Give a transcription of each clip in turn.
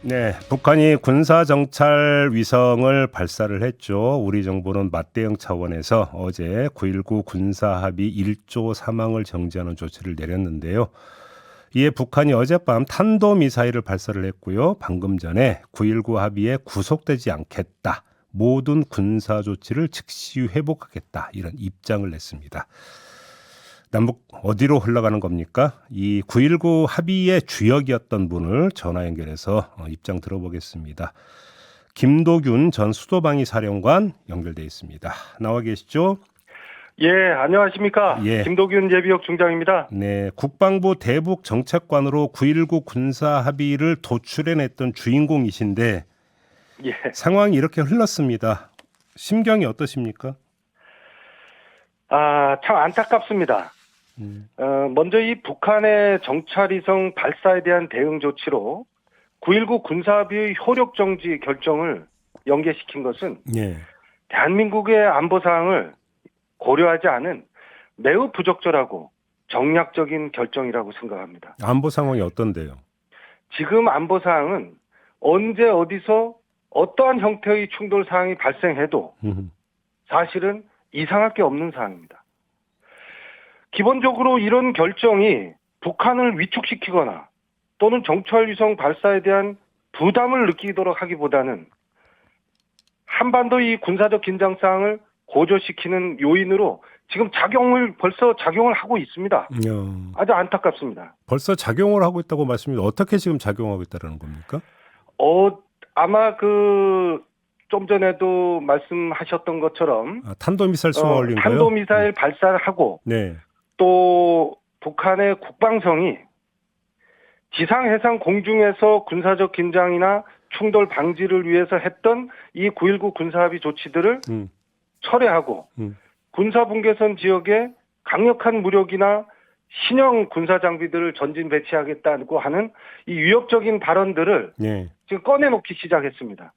네, 북한이 군사정찰 위성을 발사를 했죠. 우리 정부는 맞대응 차원에서 어제 9.19 군사합의 1조 사망을 정지하는 조치를 내렸는데요. 이에 북한이 어젯밤 탄도미사일을 발사를 했고요. 방금 전에 9.19 합의에 구속되지 않겠다. 모든 군사 조치를 즉시 회복하겠다. 이런 입장을 냈습니다. 남북 어디로 흘러가는 겁니까? 이 9.19 합의의 주역이었던 분을 전화 연결해서 입장 들어보겠습니다. 김도균 전 수도방위 사령관 연결돼 있습니다. 나와 계시죠? 예, 안녕하십니까. 예. 김도균 예비역 중장입니다. 네, 국방부 대북 정책관으로 9.19 군사 합의를 도출해냈던 주인공이신데 예. 상황이 이렇게 흘렀습니다. 심경이 어떠십니까? 참 안타깝습니다. 먼저 이 북한의 정찰위성 발사에 대한 대응 조치로 9.19 군사합의의 효력 정지 결정을 연계시킨 것은 예. 대한민국의 안보 사항을 고려하지 않은 매우 부적절하고 정략적인 결정이라고 생각합니다. 안보 상황이 어떤데요? 지금 안보 사항은 언제 어디서 어떠한 형태의 충돌 사항이 발생해도 사실은 이상할 게 없는 사항입니다. 기본적으로 이런 결정이 북한을 위축시키거나 또는 정찰위성 발사에 대한 부담을 느끼도록 하기보다는 한반도 이 군사적 긴장 사항을 고조시키는 요인으로 지금 벌써 작용을 하고 있습니다. 아주 안타깝습니다. 벌써 작용을 하고 있다고 말씀드렸는데 어떻게 지금 작용하고 있다는 겁니까? 아마 좀 전에도 말씀하셨던 것처럼 탄도미사일 쏘아 올린 거요? 탄도미사일 발사를 하고 네. 또 북한의 국방성이 지상, 해상, 공중에서 군사적 긴장이나 충돌 방지를 위해서 했던 이 9.19 군사합의 조치들을 철회하고 군사분계선 지역에 강력한 무력이나 신형 군사 장비들을 전진 배치하겠다고 하는 이 위협적인 발언들을 지금 꺼내놓기 시작했습니다.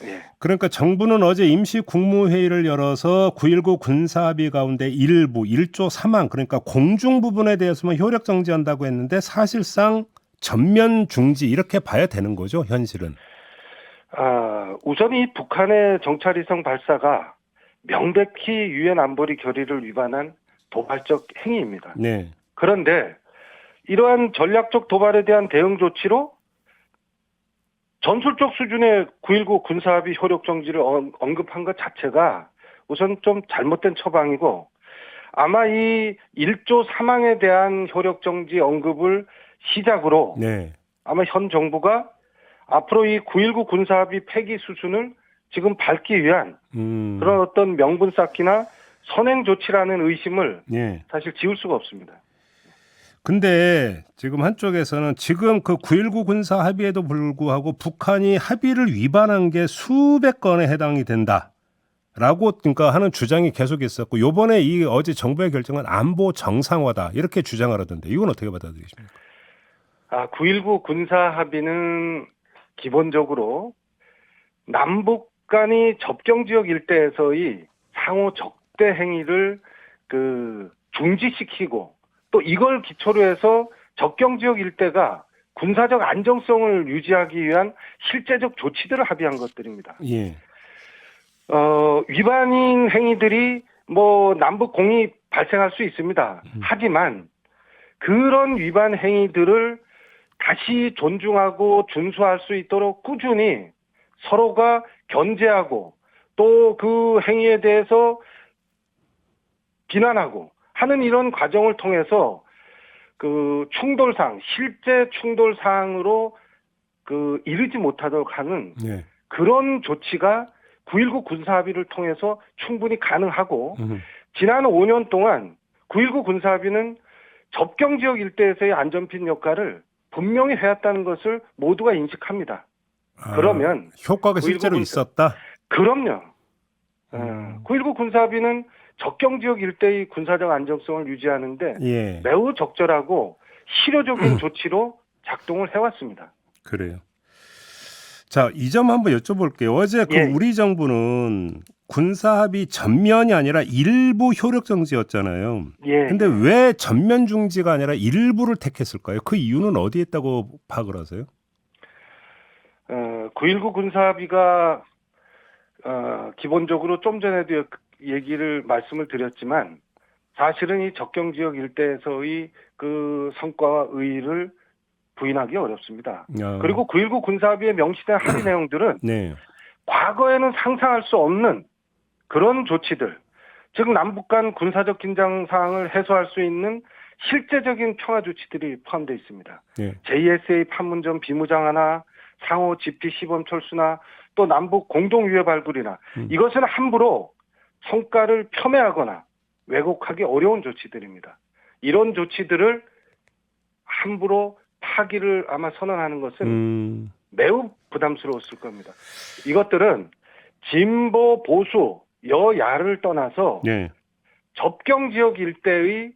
예. 그러니까 정부는 어제 임시 국무회의를 열어서 9.19 군사합의 가운데 일부 1조 3항 그러니까 공중 부분에 대해서만 효력 정지한다고 했는데 사실상 전면 중지 이렇게 봐야 되는 거죠, 현실은. 우선 이 북한의 정찰위성 발사가 명백히 유엔 안보리 결의를 위반한 도발적 행위입니다. 네. 그런데 이러한 전략적 도발에 대한 대응 조치로 전술적 수준의 9.19 군사합의 효력 정지를 언급한 것 자체가 우선 좀 잘못된 처방이고 아마 이 1조 3항에 대한 효력 정지 언급을 시작으로 아마 현 정부가 앞으로 이 9.19 군사합의 폐기 수순을 지금 밟기 위한 그런 어떤 명분 쌓기나 선행 조치라는 의심을 사실 지울 수가 없습니다. 근데 지금 한쪽에서는 지금 그 9.19 군사 합의에도 불구하고 북한이 합의를 위반한 게 수백 건에 해당이 된다라고 그러니까 하는 주장이 계속 있었고 요번에 이 어제 정부의 결정은 안보 정상화다 이렇게 주장하던데 이건 어떻게 받아들이십니까? 9.19 군사 합의는 기본적으로 남북 간이 접경 지역 일대에서의 상호 적대 행위를 중지시키고 또 이걸 기초로 해서 접경 지역 일대가 군사적 안정성을 유지하기 위한 실제적 조치들을 합의한 것들입니다. 예. 위반인 행위들이 남북 공이 발생할 수 있습니다. 하지만 그런 위반 행위들을 다시 존중하고 준수할 수 있도록 꾸준히 서로가 견제하고 또 그 행위에 대해서 비난하고 하는 이런 과정을 통해서 실제 충돌 사항으로 이르지 못하도록 하는 그런 조치가 9.19 군사합의를 통해서 충분히 가능하고 지난 5년 동안 9.19 군사합의는 접경 지역 일대에서의 안전핀 역할을 분명히 해왔다는 것을 모두가 인식합니다. 그러면 효과가 실제로 있었다? 그럼요. 9.19 군사합의는 접경 지역 일대의 군사적 안정성을 유지하는데 매우 적절하고 실효적인 조치로 작동을 해왔습니다. 그래요. 자, 이 점 한번 여쭤볼게요. 어제 우리 정부는 군사합의 전면이 아니라 일부 효력 정지였잖아요. 근데 왜 전면 중지가 아니라 일부를 택했을까요? 그 이유는 어디에 있다고 파악을 하세요? 9.19 군사합의가 기본적으로 좀 전에도 말씀을 드렸지만 사실은 이 접경 지역 일대에서의 그 성과와 의의를 부인하기 어렵습니다. 그리고 9.19 군사합의에 명시된 합의 내용들은 네. 과거에는 상상할 수 없는 그런 조치들, 즉 남북 간 군사적 긴장 사항을 해소할 수 있는 실제적인 평화 조치들이 포함되어 있습니다. 네. JSA 판문점 비무장 하나, 상호 GP 시범 철수나 또 남북 공동유해 발굴이나 이것은 함부로 성과를 폄훼하거나 왜곡하기 어려운 조치들입니다. 이런 조치들을 함부로 파기를 아마 선언하는 것은 매우 부담스러웠을 겁니다. 이것들은 진보, 보수, 여야를 떠나서 네. 접경 지역 일대의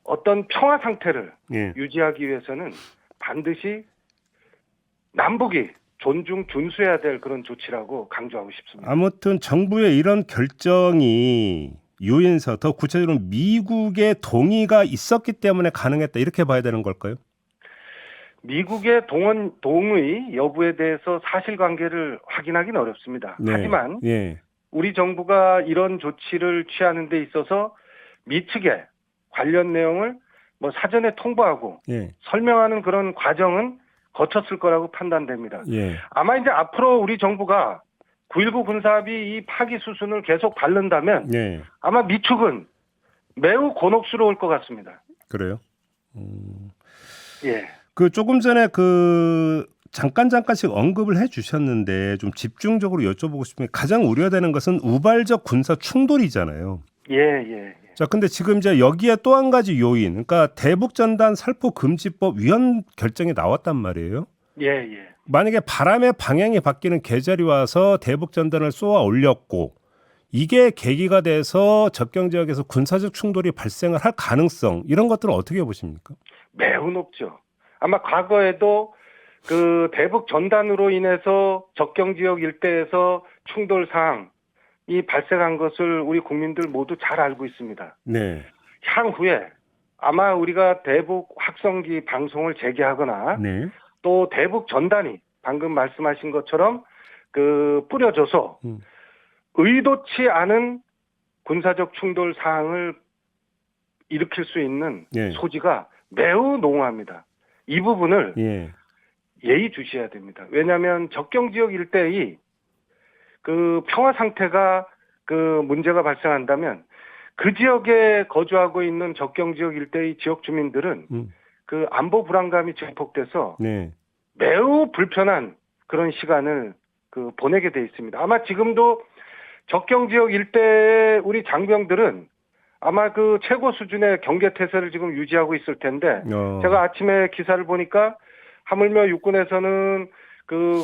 어떤 평화 상태를 네. 유지하기 위해서는 반드시 남북이 존중, 준수해야 될 그런 조치라고 강조하고 싶습니다. 아무튼 정부의 이런 결정이 유엔서, 더 구체적으로 미국의 동의가 있었기 때문에 가능했다 이렇게 봐야 되는 걸까요? 미국의 동의 여부에 대해서 사실관계를 확인하기는 어렵습니다. 네. 하지만 예. 우리 정부가 이런 조치를 취하는 데 있어서 미측에 관련 내용을 사전에 통보하고 예. 설명하는 그런 과정은 거쳤을 거라고 판단됩니다. 예. 아마 이제 앞으로 우리 정부가 9.19 군사합의 이 파기 수순을 계속 밟는다면 예. 아마 미측은 매우 곤혹스러울 것 같습니다. 그래요? 예. 그 조금 전에 잠깐씩 언급을 해주셨는데 좀 집중적으로 여쭤보고 싶은 게 가장 우려되는 것은 우발적 군사 충돌이잖아요. 예. 자, 근데 지금 이제 여기에 또 한 가지 요인, 그러니까 대북전단 살포 금지법 위헌 결정이 나왔단 말이에요. 예. 만약에 바람의 방향이 바뀌는 계절이 와서 대북전단을 쏘아 올렸고 이게 계기가 돼서 접경 지역에서 군사적 충돌이 발생을 할 가능성 이런 것들은 어떻게 보십니까? 매우 높죠. 아마 과거에도 그 대북 전단으로 인해서 접경 지역 일대에서 충돌 사항이 발생한 것을 우리 국민들 모두 잘 알고 있습니다. 네. 향후에 아마 우리가 대북 확성기 방송을 재개하거나 네. 또 대북 전단이 방금 말씀하신 것처럼 뿌려져서 의도치 않은 군사적 충돌 사항을 일으킬 수 있는 네. 소지가 매우 농후합니다. 이 부분을 예. 예의주시해야 됩니다. 왜냐하면 접경 지역 일대의 그 평화 상태가 문제가 발생한다면 그 지역에 거주하고 있는 접경 지역 일대의 지역 주민들은 그 안보 불안감이 증폭돼서 네. 매우 불편한 그런 시간을 보내게 돼 있습니다. 아마 지금도 접경 지역 일대의 우리 장병들은 아마 최고 수준의 경계 태세를 지금 유지하고 있을 텐데 제가 아침에 기사를 보니까 하물며 육군에서는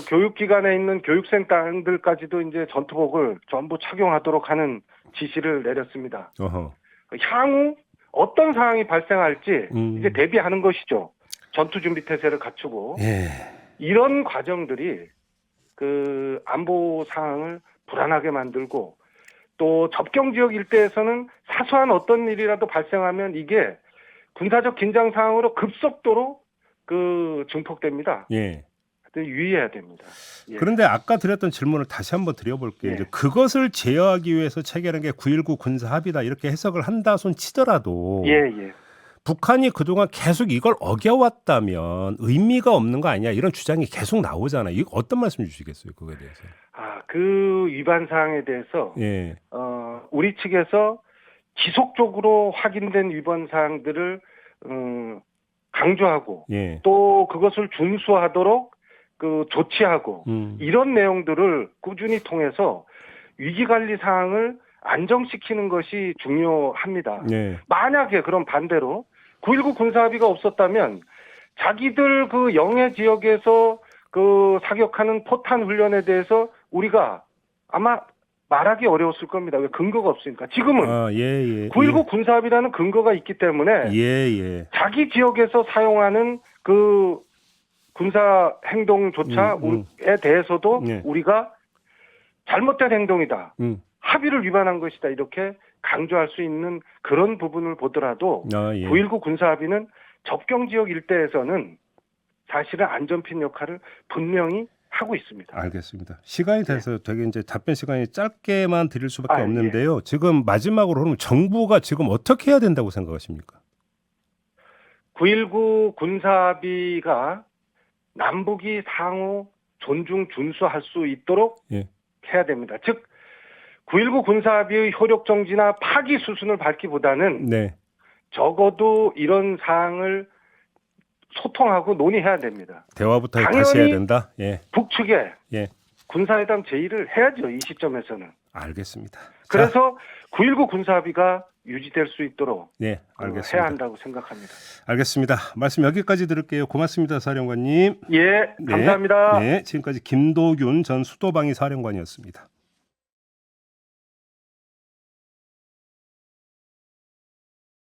교육기관에 있는 교육생들까지도 이제 전투복을 전부 착용하도록 하는 지시를 내렸습니다. 어허. 향후 어떤 상황이 발생할지 이제 대비하는 것이죠. 전투 준비 태세를 갖추고 예. 이런 과정들이 안보 상황을 불안하게 만들고 또 접경 지역 일대에서는 사소한 어떤 일이라도 발생하면 이게 군사적 긴장 상황으로 급속도로 증폭됩니다. 예. 유의해야 됩니다. 예. 그런데 아까 드렸던 질문을 다시 한번 드려볼게요. 예. 이제 그것을 제어하기 위해서 체결한 게 9.19 군사 합의다 이렇게 해석을 한다 손 치더라도 예. 북한이 그동안 계속 이걸 어겨왔다면 의미가 없는 거 아니냐 이런 주장이 계속 나오잖아요. 이거 어떤 말씀 주시겠어요? 그거에 대해서. 그 위반 사항에 대해서 예. 우리 측에서 지속적으로 확인된 위반 사항들을 강조하고 예. 또 그것을 준수하도록 조치하고 이런 내용들을 꾸준히 통해서 위기관리 사항을 안정시키는 것이 중요합니다. 예. 만약에 그럼 반대로 9.19 군사합의가 없었다면 자기들 영해 지역에서 사격하는 포탄 훈련에 대해서 우리가 아마 말하기 어려웠을 겁니다. 왜 근거가 없으니까. 지금은 9.19 군사합의라는 근거가 있기 때문에 자기 지역에서 사용하는 군사 행동조차에 대해서도 우리가 잘못된 행동이다. 합의를 위반한 것이다. 이렇게 강조할 수 있는 그런 부분을 보더라도 9.19 군사합의는 접경 지역 일대에서는 사실은 안전핀 역할을 분명히 하고 있습니다. 알겠습니다. 시간이 돼서 되게 이제 답변 시간이 짧게만 드릴 수밖에 아, 없는데요. 지금 마지막으로 그러면 정부가 지금 어떻게 해야 된다고 생각하십니까? 9.19 군사합의가 남북이 상호 존중 준수할 수 있도록 예. 해야 됩니다. 즉 9.19 군사합의의 효력 정지나 파기 수순을 밟기보다는 네. 적어도 이런 사항을 소통하고 논의해야 됩니다. 대화부터 다시 당연히 해야 된다. 예. 북측에 예. 군사회담 제의를 해야죠. 이 시점에서는. 알겠습니다. 자, 그래서 9.19 군사합의가 유지될 수 있도록 예, 해야 알겠습니다. 한다고 생각합니다. 알겠습니다. 말씀 여기까지 들을게요. 고맙습니다, 사령관님. 예, 감사합니다. 네, 지금까지 김도균 전 수도방위 사령관이었습니다.